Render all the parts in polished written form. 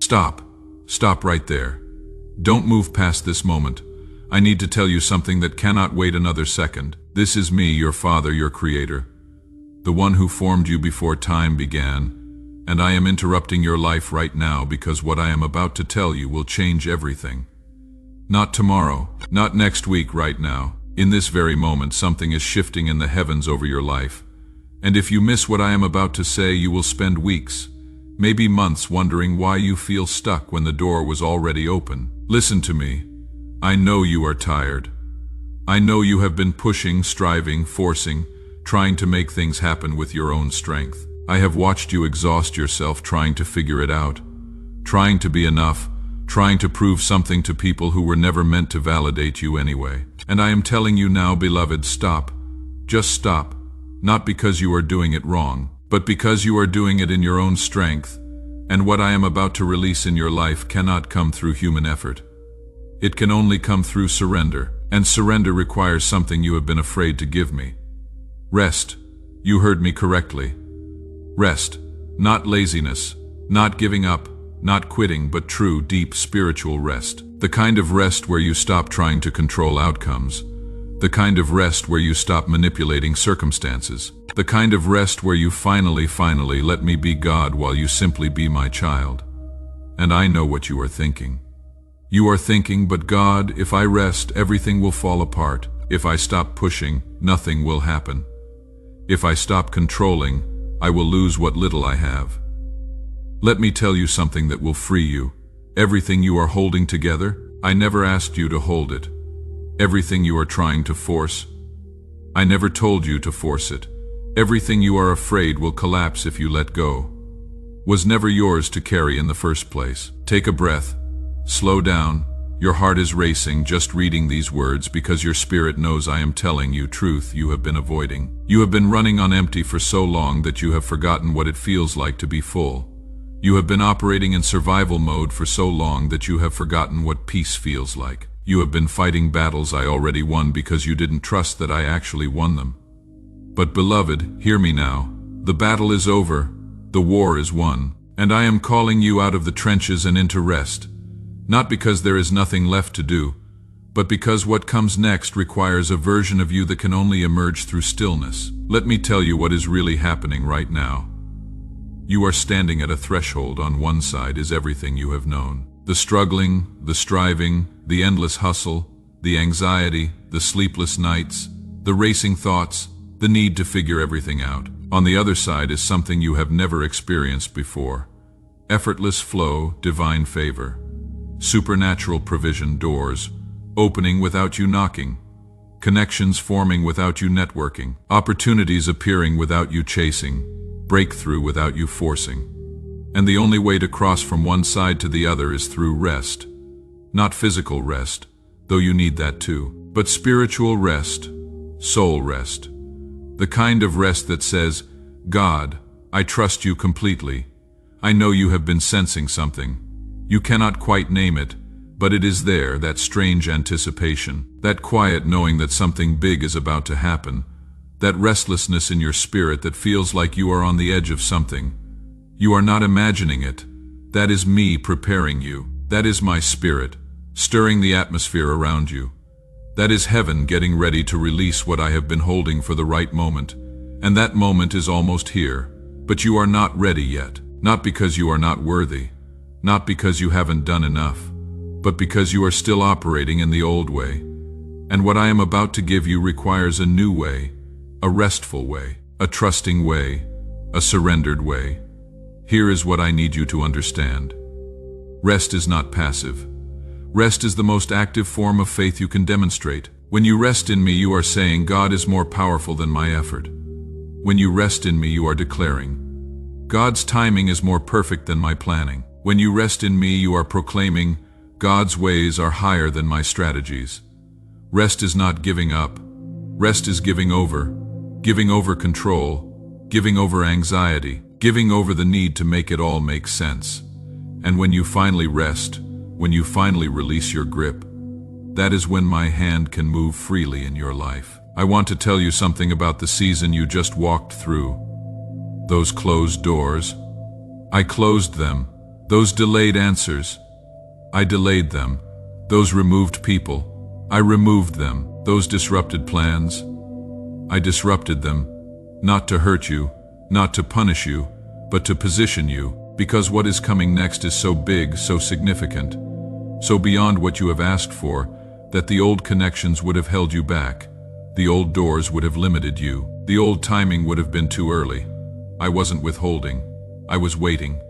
Stop. Stop right there. Don't move past this moment. I need to tell you something that cannot wait another second. This is me, your Father, your Creator, the one who formed you before time began, and I am interrupting your life right now because what I am about to tell you will change everything. Not tomorrow, not next week, right now. In this very moment, something is shifting in the heavens over your life. And if you miss what I am about to say, you will spend weeks, maybe months, wondering why you feel stuck when the door was already open. Listen to me. I know you are tired. I know you have been pushing, striving, forcing, trying to make things happen with your own strength. I have watched you exhaust yourself trying to figure it out, trying to be enough, trying to prove something to people who were never meant to validate you anyway. And I am telling you now, beloved, stop. Just stop. Not because you are doing it wrong, but because you are doing it in your own strength, and what I am about to release in your life cannot come through human effort. It can only come through surrender, and surrender requires something you have been afraid to give me. Rest. You heard me correctly. Rest. Not laziness, not giving up, not quitting, but true, deep spiritual rest. The kind of rest where you stop trying to control outcomes. The kind of rest where you stop manipulating circumstances. The kind of rest where you finally let me be God while you simply be my child. And I know what you are thinking. You are thinking, but God, if I rest, everything will fall apart. If I stop pushing, nothing will happen. If I stop controlling, I will lose what little I have. Let me tell you something that will free you. Everything you are holding together, I never asked you to hold it. Everything you are trying to force, I never told you to force it. Everything you are afraid will collapse if you let go, was never yours to carry in the first place. Take a breath. Slow down. Your heart is racing just reading these words because your spirit knows I am telling you truth you have been avoiding. You have been running on empty for so long that you have forgotten what it feels like to be full. You have been operating in survival mode for so long that you have forgotten what peace feels like. You have been fighting battles I already won because you didn't trust that I actually won them. But beloved, hear me now. The battle is over. The war is won. And I am calling you out of the trenches and into rest. Not because there is nothing left to do, but because what comes next requires a version of you that can only emerge through stillness. Let me tell you what is really happening right now. You are standing at a threshold. On one side is everything you have known. The struggling, the striving, the endless hustle, the anxiety, the sleepless nights, the racing thoughts, the need to figure everything out. On the other side is something you have never experienced before. Effortless flow, divine favor. Supernatural provision, doors opening without you knocking. Connections forming without you networking. Opportunities appearing without you chasing. Breakthrough without you forcing. And the only way to cross from one side to the other is through rest. Not physical rest, though you need that too, but spiritual rest, soul rest. The kind of rest that says, God, I trust you completely. I know you have been sensing something. You cannot quite name it, but it is there, that strange anticipation, that quiet knowing that something big is about to happen, that restlessness in your spirit that feels like you are on the edge of something. You are not imagining it. That is me preparing you. That is my spirit, stirring the atmosphere around you. That is heaven getting ready to release what I have been holding for the right moment. And that moment is almost here. But you are not ready yet. Not because you are not worthy. Not because you haven't done enough. But because you are still operating in the old way. And what I am about to give you requires a new way. A restful way. A trusting way. A surrendered way. Here is what I need you to understand. Rest is not passive. Rest is the most active form of faith you can demonstrate. When you rest in me, you are saying, God is more powerful than my effort. When you rest in me, you are declaring, God's timing is more perfect than my planning. When you rest in me, you are proclaiming, God's ways are higher than my strategies. Rest is not giving up. Rest is giving over control, giving over anxiety, giving over the need to make it all make sense. And when you finally rest, when you finally release your grip, that is when my hand can move freely in your life. I want to tell you something about the season you just walked through. Those closed doors, I closed them, Those delayed answers, I delayed them. Those removed people, I removed them. Those disrupted plans, I disrupted them. Not to hurt you, not to punish you, but to position you, because what is coming next is so big, so significant, so beyond what you have asked for, that the old connections would have held you back. The old doors would have limited you. The old timing would have been too early. I wasn't withholding. I was waiting.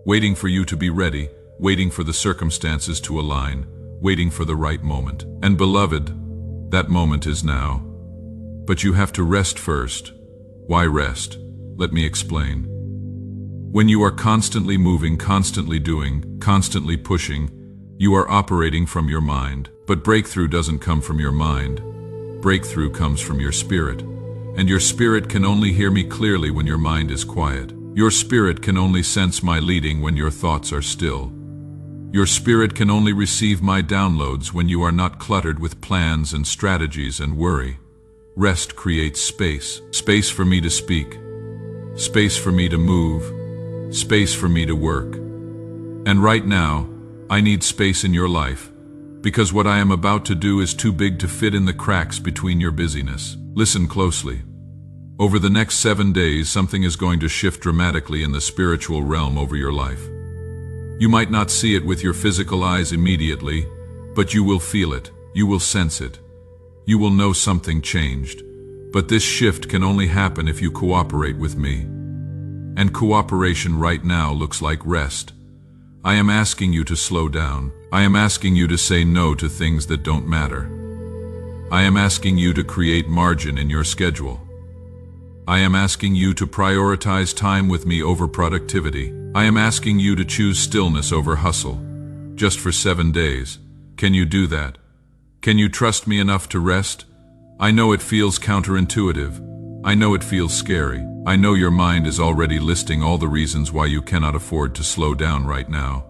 Waiting for you to be ready, waiting for the circumstances to align, waiting for the right moment. And beloved, that moment is now. But you have to rest first. Why rest? Let me explain. When you are constantly moving, constantly doing, constantly pushing, you are operating from your mind. But breakthrough doesn't come from your mind. Breakthrough comes from your spirit. And your spirit can only hear me clearly when your mind is quiet. Your spirit can only sense my leading when your thoughts are still. Your spirit can only receive my downloads when you are not cluttered with plans and strategies and worry. Rest creates space. Space for me to speak. Space for me to move. Space for me to work. And right now, I need space in your life, because what I am about to do is too big to fit in the cracks between your busyness. Listen closely. Over the next 7 days, something is going to shift dramatically in the spiritual realm over your life. You might not see it with your physical eyes immediately, but you will feel it. You will sense it. You will know something changed. But this shift can only happen if you cooperate with me. And cooperation right now looks like rest. I am asking you to slow down. I am asking you to say no to things that don't matter. I am asking you to create margin in your schedule. I am asking you to prioritize time with me over productivity. I am asking you to choose stillness over hustle. Just for 7 days. Can you do that? Can you trust me enough to rest? I know it feels counterintuitive. I know it feels scary. I know your mind is already listing all the reasons why you cannot afford to slow down right now.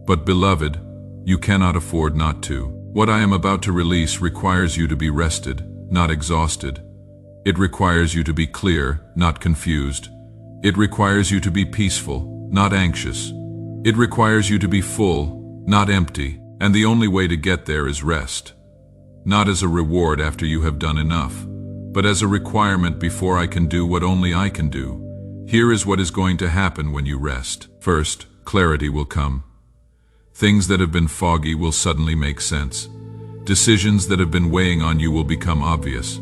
But beloved, you cannot afford not to. What I am about to release requires you to be rested, not exhausted. It requires you to be clear, not confused. It requires you to be peaceful, not anxious. It requires you to be full, not empty. And the only way to get there is rest. Not as a reward after you have done enough, but as a requirement before I can do what only I can do. Here is what is going to happen when you rest. First, clarity will come. Things that have been foggy will suddenly make sense. Decisions that have been weighing on you will become obvious.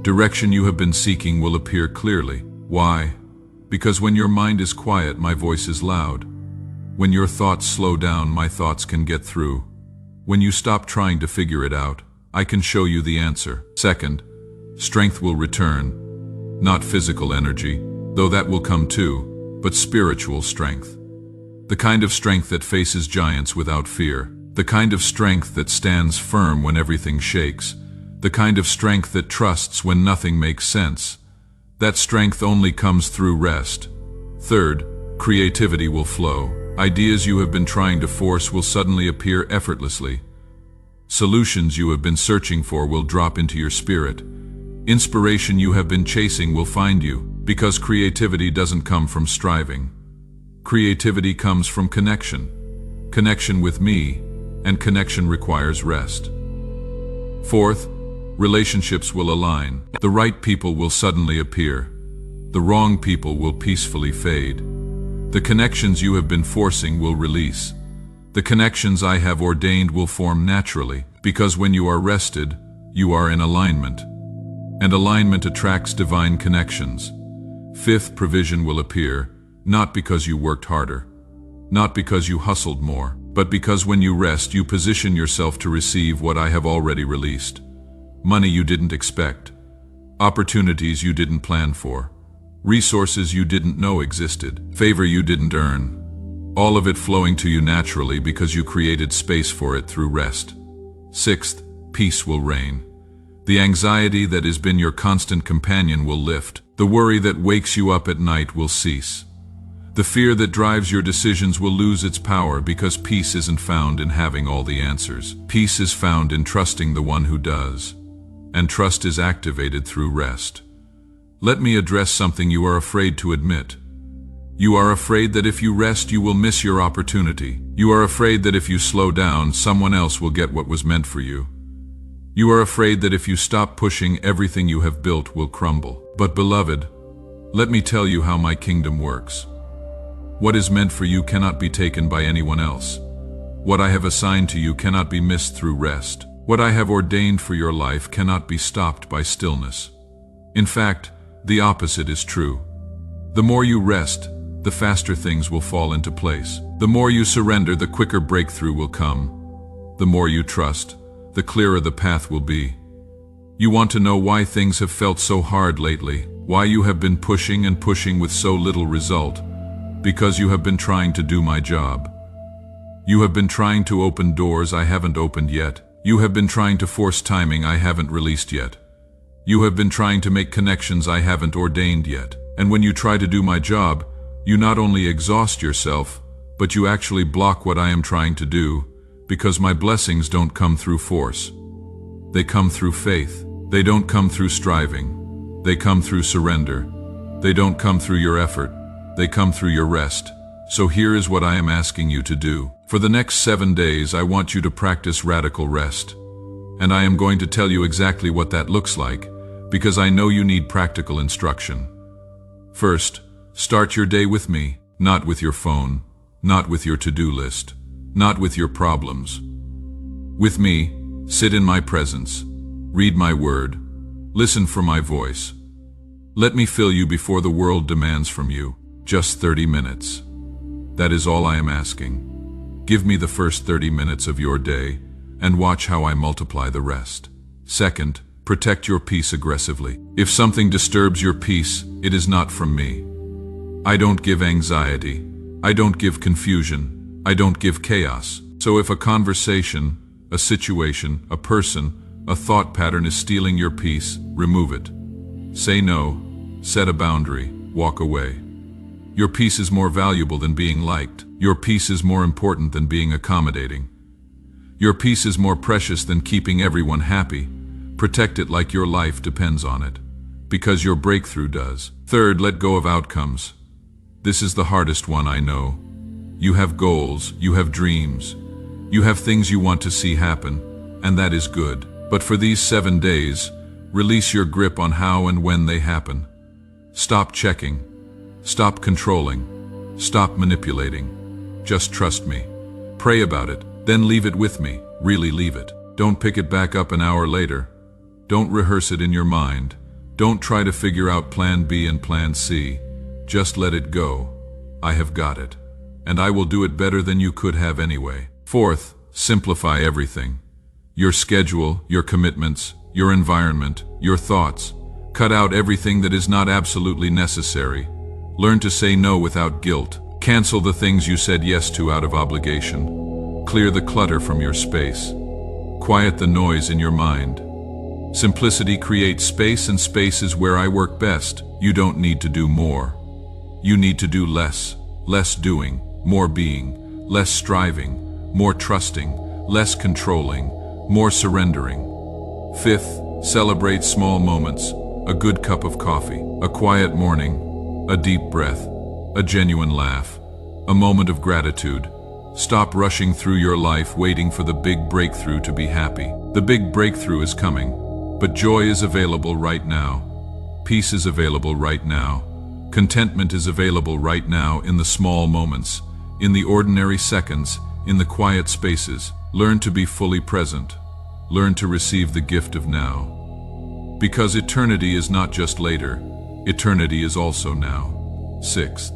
Direction you have been seeking will appear clearly. Why? Because when your mind is quiet, my voice is loud. When your thoughts slow down, my thoughts can get through. When you stop trying to figure it out, I can show you the answer. Second, strength will return. Not physical energy, though that will come too, but spiritual strength. The kind of strength that faces giants without fear. The kind of strength that stands firm when everything shakes. The kind of strength that trusts when nothing makes sense. That strength only comes through rest. Third, creativity will flow. Ideas you have been trying to force will suddenly appear effortlessly. Solutions you have been searching for will drop into your spirit. Inspiration you have been chasing will find you, because creativity doesn't come from striving. Creativity comes from connection. Connection with me, and connection requires rest. Fourth, relationships will align. The right people will suddenly appear. The wrong people will peacefully fade. The connections you have been forcing will release. The connections I have ordained will form naturally, because when you are rested, you are in alignment. And alignment attracts divine connections. Fifth, provision will appear, not because you worked harder, not because you hustled more, but because when you rest, you position yourself to receive what I have already released. Money you didn't expect, opportunities you didn't plan for, resources you didn't know existed, favor you didn't earn. All of it flowing to you naturally because you created space for it through rest. Sixth, peace will reign. The anxiety that has been your constant companion will lift. The worry that wakes you up at night will cease. The fear that drives your decisions will lose its power because peace isn't found in having all the answers. Peace is found in trusting the one who does. And trust is activated through rest. Let me address something you are afraid to admit. You are afraid that if you rest, you will miss your opportunity. You are afraid that if you slow down, someone else will get what was meant for you. You are afraid that if you stop pushing, everything you have built will crumble. But beloved, let me tell you how my kingdom works. What is meant for you cannot be taken by anyone else. What I have assigned to you cannot be missed through rest. What I have ordained for your life cannot be stopped by stillness. In fact, the opposite is true. The more you rest, the faster things will fall into place. The more you surrender, the quicker breakthrough will come. The more you trust, the clearer the path will be. You want to know why things have felt so hard lately, why you have been pushing and pushing with so little result. Because you have been trying to do my job. You have been trying to open doors I haven't opened yet. You have been trying to force timing I haven't released yet. You have been trying to make connections I haven't ordained yet. And when you try to do my job, you not only exhaust yourself, but you actually block what I am trying to do, because my blessings don't come through force. They come through faith. They don't come through striving. They come through surrender. They don't come through your effort. They come through your rest. So here is what I am asking you to do. For the next 7 days, I want you to practice radical rest. And I am going to tell you exactly what that looks like, because I know you need practical instruction. First, start your day with me, not with your phone, not with your to-do list, not with your problems. With me, sit in my presence, read my word, listen for my voice. Let me fill you before the world demands from you. Just 30 minutes. That is all I am asking. Give me the first 30 minutes of your day and watch how I multiply the rest. Second, protect your peace aggressively. If something disturbs your peace, it is not from me. I don't give anxiety. I don't give confusion. I don't give chaos. So if a conversation, a situation, a person, a thought pattern is stealing your peace, remove it. Say no, set a boundary, walk away. Your peace is more valuable than being liked. Your peace is more important than being accommodating. Your peace is more precious than keeping everyone happy. Protect it like your life depends on it, because your breakthrough does. Third, let go of outcomes. This is the hardest one, I know. You have goals, you have dreams, you have things you want to see happen, and that is good. But for these 7 days, release your grip on how and when they happen. Stop checking. Stop controlling. Stop manipulating. Just trust me. Pray about it, then leave it with me. Really leave it. Don't pick it back up an hour later. Don't rehearse it in your mind. Don't try to figure out plan B and plan C. Just let it go. I have got it. And I will do it better than you could have anyway. Fourth, simplify everything. Your schedule, your commitments, your environment, your thoughts. Cut out everything that is not absolutely necessary. Learn to say no without guilt. Cancel the things you said yes to out of obligation. Clear the clutter from your space. Quiet the noise in your mind. Simplicity creates space, and space is where I work best. You don't need to do more. You need to do less. Less doing, more being. Less striving, more trusting. Less controlling, more surrendering. Fifth, celebrate small moments. A good cup of coffee, a quiet morning, a deep breath, a genuine laugh, a moment of gratitude. Stop rushing through your life waiting for the big breakthrough to be happy. The big breakthrough is coming, but joy is available right now. Peace is available right now. Contentment is available right now in the small moments, in the ordinary seconds, in the quiet spaces. Learn to be fully present. Learn to receive the gift of now. Because eternity is not just later, eternity is also now. Sixth,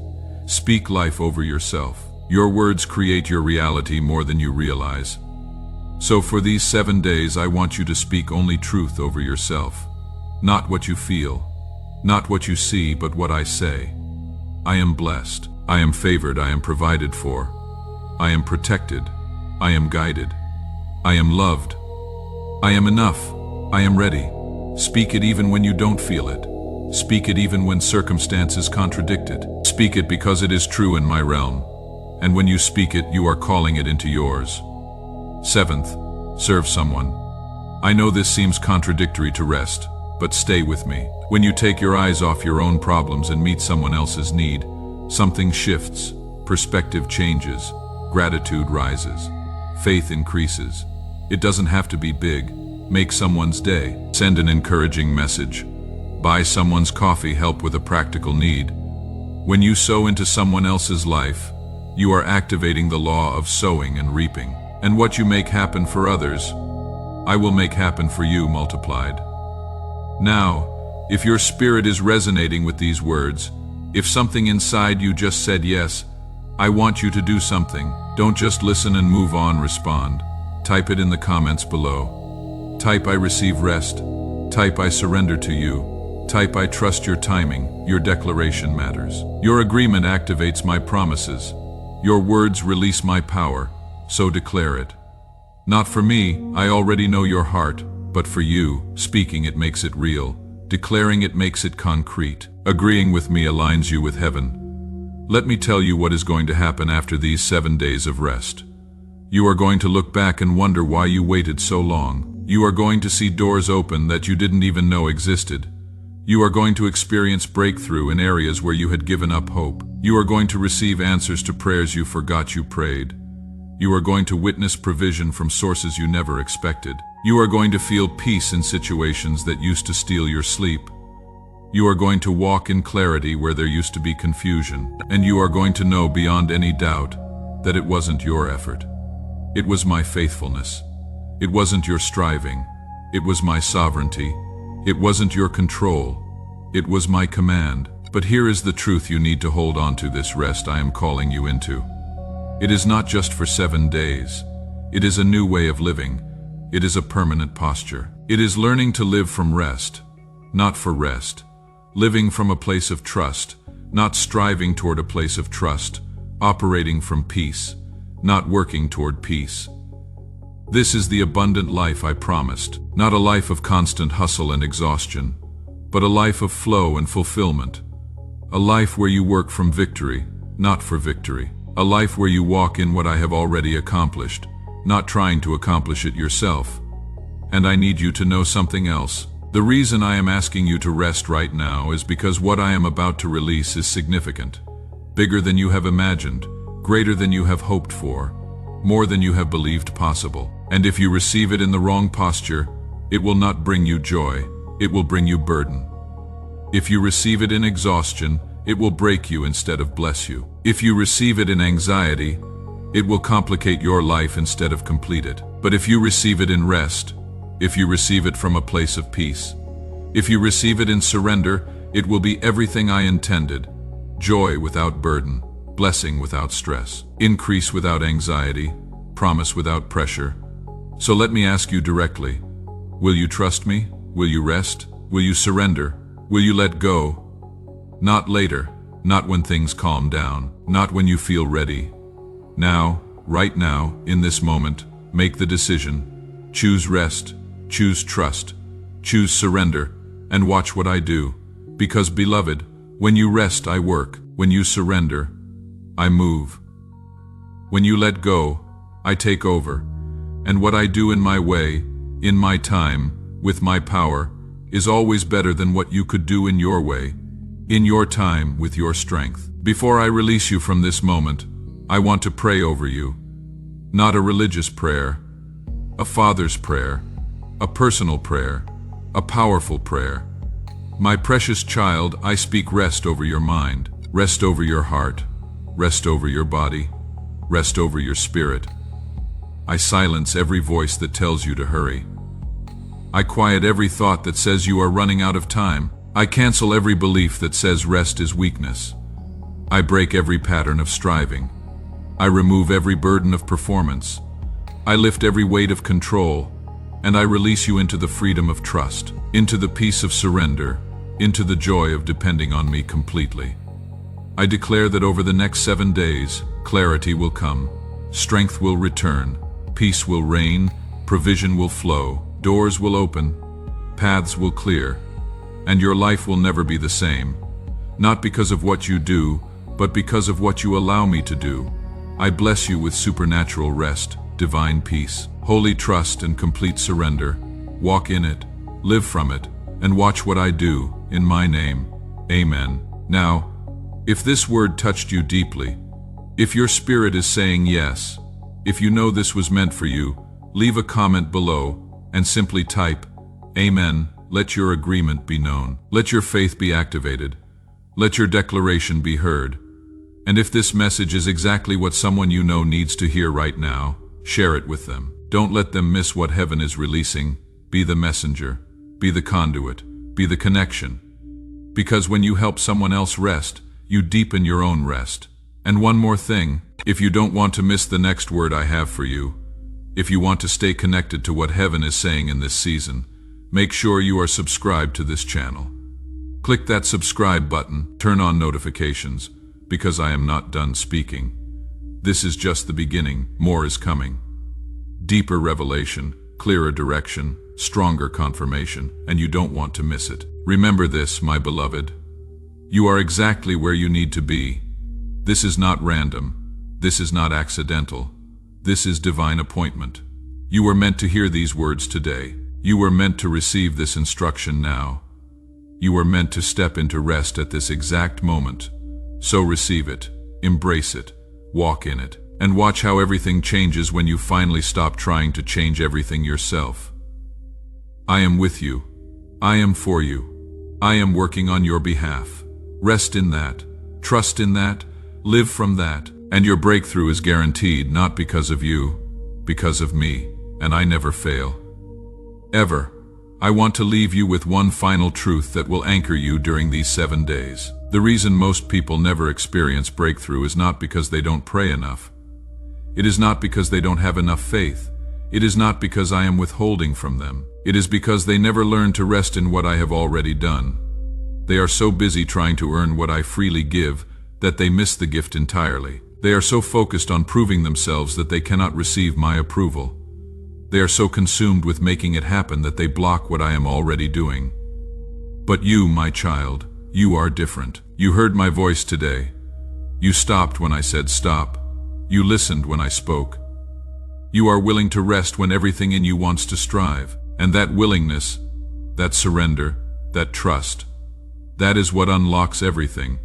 speak life over yourself. Your words create your reality more than you realize. So for these 7 days, I want you to speak only truth over yourself. Not what you feel, not what you see, but what I say. I am blessed. I am favored. I am provided for. I am protected. I am guided. I am loved. I am enough. I am ready. Speak it even when you don't feel it. Speak it even when circumstances contradict it. Speak it because it is true in my realm. And when you speak it, you are calling it into yours. Seventh, serve someone. I know this seems contradictory to rest, but stay with me. When you take your eyes off your own problems and meet someone else's need, something shifts, perspective changes, gratitude rises, faith increases. It doesn't have to be big. Make someone's day. Send an encouraging message. Buy someone's coffee, help with a practical need. When you sow into someone else's life, you are activating the law of sowing and reaping. And what you make happen for others, I will make happen for you multiplied. Now, if your spirit is resonating with these words, if something inside you just said yes, I want you to do something. Don't just listen and move on, respond. Type it in the comments below. Type I receive rest. Type I surrender to you. Type I trust your timing. Your declaration matters. Your agreement activates my promises. Your words release my power, so declare it. Not for me, I already know your heart, but for you, speaking it makes it real. Declaring it makes it concrete. Agreeing with me aligns you with heaven. Let me tell you what is going to happen after these 7 days of rest. You are going to look back and wonder why you waited so long. You are going to see doors open that you didn't even know existed. You are going to experience breakthrough in areas where you had given up hope. You are going to receive answers to prayers you forgot you prayed. You are going to witness provision from sources you never expected. You are going to feel peace in situations that used to steal your sleep. You are going to walk in clarity where there used to be confusion. And you are going to know beyond any doubt that it wasn't your effort. It was my faithfulness. It wasn't your striving. It was my sovereignty. It wasn't your control. It was my command. But here is the truth you need to hold on to: this rest I am calling you into. It is not just for 7 days. It is a new way of living. It is a permanent posture. It is learning to live from rest, not for rest. Living from a place of trust, not striving toward a place of trust. Operating from peace, not working toward peace. This is the abundant life I promised, not a life of constant hustle and exhaustion, but a life of flow and fulfillment. A life where you work from victory, not for victory. A life where you walk in what I have already accomplished, not trying to accomplish it yourself. And I need you to know something else. The reason I am asking you to rest right now is because what I am about to release is significant. Bigger than you have imagined, greater than you have hoped for, more than you have believed possible. And if you receive it in the wrong posture, it will not bring you joy, it will bring you burden. If you receive it in exhaustion, it will break you instead of bless you. If you receive it in anxiety, it will complicate your life instead of complete it. But if you receive it in rest, if you receive it from a place of peace, if you receive it in surrender, it will be everything I intended. Joy without burden, blessing without stress, increase without anxiety, promise without pressure. So let me ask you directly, will you trust me? Will you rest? Will you surrender? Will you let go? Not later, not when things calm down, not when you feel ready. Now, right now, in this moment, make the decision. Choose rest, choose trust, choose surrender, and watch what I do. Because, beloved, when you rest, I work. When you surrender, I move. When you let go, I take over. And what I do in my way, in my time, with my power, is always better than what you could do in your way, in your time, with your strength. Before I release you from this moment, I want to pray over you. Not a religious prayer, a father's prayer, a personal prayer, a powerful prayer. My precious child, I speak rest over your mind, rest over your heart, rest over your body, rest over your spirit. I silence every voice that tells you to hurry. I quiet every thought that says you are running out of time. I cancel every belief that says rest is weakness. I break every pattern of striving. I remove every burden of performance. I lift every weight of control, and I release you into the freedom of trust, into the peace of surrender, into the joy of depending on me completely. I declare that over the next 7 days, clarity will come, strength will return, peace will reign, provision will flow, doors will open, paths will clear, and your life will never be the same. Not because of what you do, but because of what you allow me to do. I bless you with supernatural rest, divine peace, holy trust and complete surrender. Walk in it, live from it, and watch what I do, in my name. Amen. Now, If this word touched you deeply, if your spirit is saying yes, if you know this was meant for you, leave a comment below and simply type, Amen. Let your agreement be known. Let your faith be activated. Let your declaration be heard. And if this message is exactly what someone you know needs to hear right now, share it with them. Don't let them miss what heaven is releasing. Be the messenger. Be the conduit. Be the connection. Because when you help someone else rest, you deepen your own rest. And one more thing, if you don't want to miss the next word I have for you, if you want to stay connected to what heaven is saying in this season, make sure you are subscribed to this channel. Click that subscribe button, turn on notifications, because I am not done speaking. This is just the beginning, more is coming. Deeper revelation, clearer direction, stronger confirmation, and you don't want to miss it. Remember this, my beloved. You are exactly where you need to be. This is not random. This is not accidental. This is divine appointment. You were meant to hear these words today. You were meant to receive this instruction now. You were meant to step into rest at this exact moment. So receive it, embrace it, walk in it, and watch how everything changes when you finally stop trying to change everything yourself. I am with you. I am for you. I am working on your behalf. Rest in that. Trust in that. Live from that. And your breakthrough is guaranteed not because of you, because of me, and I never fail. Ever. I want to leave you with one final truth that will anchor you during these 7 days. The reason most people never experience breakthrough is not because they don't pray enough. It is not because they don't have enough faith. It is not because I am withholding from them. It is because they never learn to rest in what I have already done. They are so busy trying to earn what I freely give that they miss the gift entirely. They are so focused on proving themselves that they cannot receive my approval. They are so consumed with making it happen that they block what I am already doing. But you, my child, you are different. You heard my voice today. You stopped when I said stop. You listened when I spoke. You are willing to rest when everything in you wants to strive. And that willingness, that surrender, that trust, that is what unlocks everything.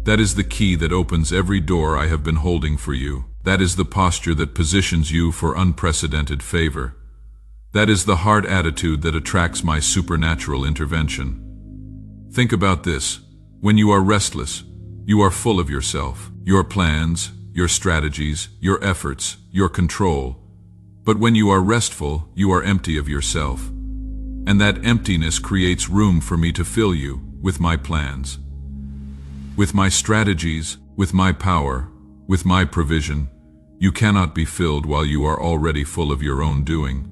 That is the key that opens every door I have been holding for you. That is the posture that positions you for unprecedented favor. That is the heart attitude that attracts my supernatural intervention. Think about this. When you are restless, you are full of yourself, your plans, your strategies, your efforts, your control. But when you are restful, you are empty of yourself. And that emptiness creates room for me to fill you with my plans, with my strategies, with my power, with my provision. You cannot be filled while you are already full of your own doing.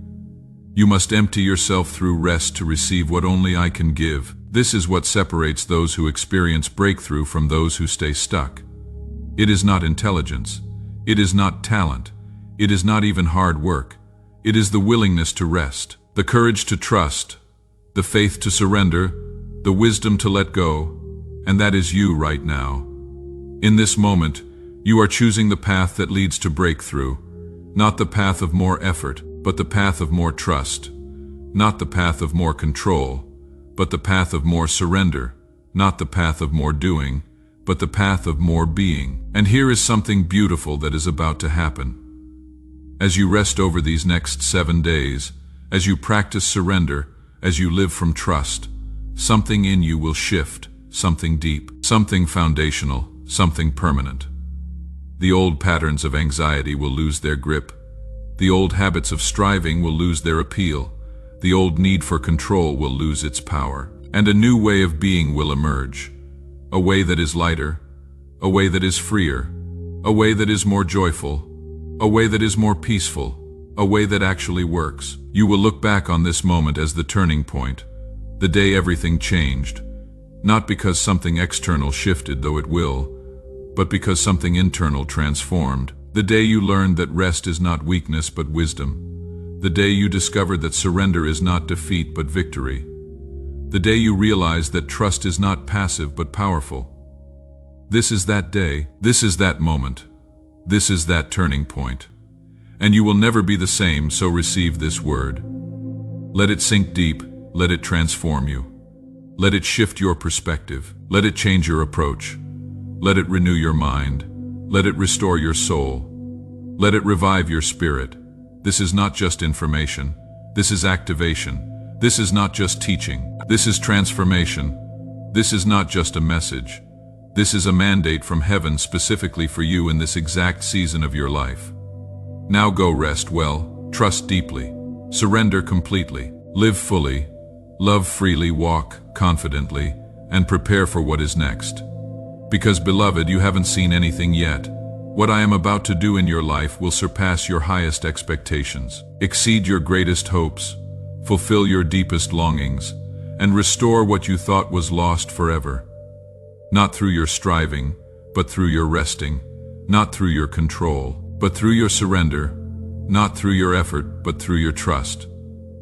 You must empty yourself through rest to receive what only I can give. This is what separates those who experience breakthrough from those who stay stuck. It is not intelligence. It is not talent. It is not even hard work. It is the willingness to rest, the courage to trust, the faith to surrender, the wisdom to let go. And that is you right now. In this moment, you are choosing the path that leads to breakthrough, not the path of more effort, but the path of more trust, not the path of more control, but the path of more surrender, not the path of more doing, but the path of more being. And here is something beautiful that is about to happen. As you rest over these next 7 days, as you practice surrender, as you live from trust, something in you will shift, something deep, something foundational, something permanent. The old patterns of anxiety will lose their grip. The old habits of striving will lose their appeal. The old need for control will lose its power. And a new way of being will emerge. A way that is lighter. A way that is freer. A way that is more joyful. A way that is more peaceful. A way that actually works. You will look back on this moment as the turning point, the day everything changed. Not because something external shifted, though it will, but because something internal transformed. The day you learned that rest is not weakness but wisdom. The day you discovered that surrender is not defeat but victory. The day you realized that trust is not passive but powerful. This is that day. This is that moment. This is that turning point. And you will never be the same, so receive this word. Let it sink deep. Let it transform you. Let it shift your perspective. Let it change your approach. Let it renew your mind. Let it restore your soul. Let it revive your spirit. This is not just information. This is activation. This is not just teaching. This is transformation. This is not just a message. This is a mandate from heaven specifically for you in this exact season of your life. Now go rest well, trust deeply, surrender completely, live fully, love freely, walk confidently, and prepare for what is next. Because, beloved, you haven't seen anything yet. What I am about to do in your life will surpass your highest expectations, exceed your greatest hopes, fulfill your deepest longings, and restore what you thought was lost forever. Not through your striving, but through your resting, not through your control, but through your surrender, not through your effort, but through your trust.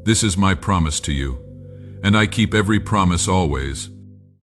This is my promise to you, and I keep every promise always,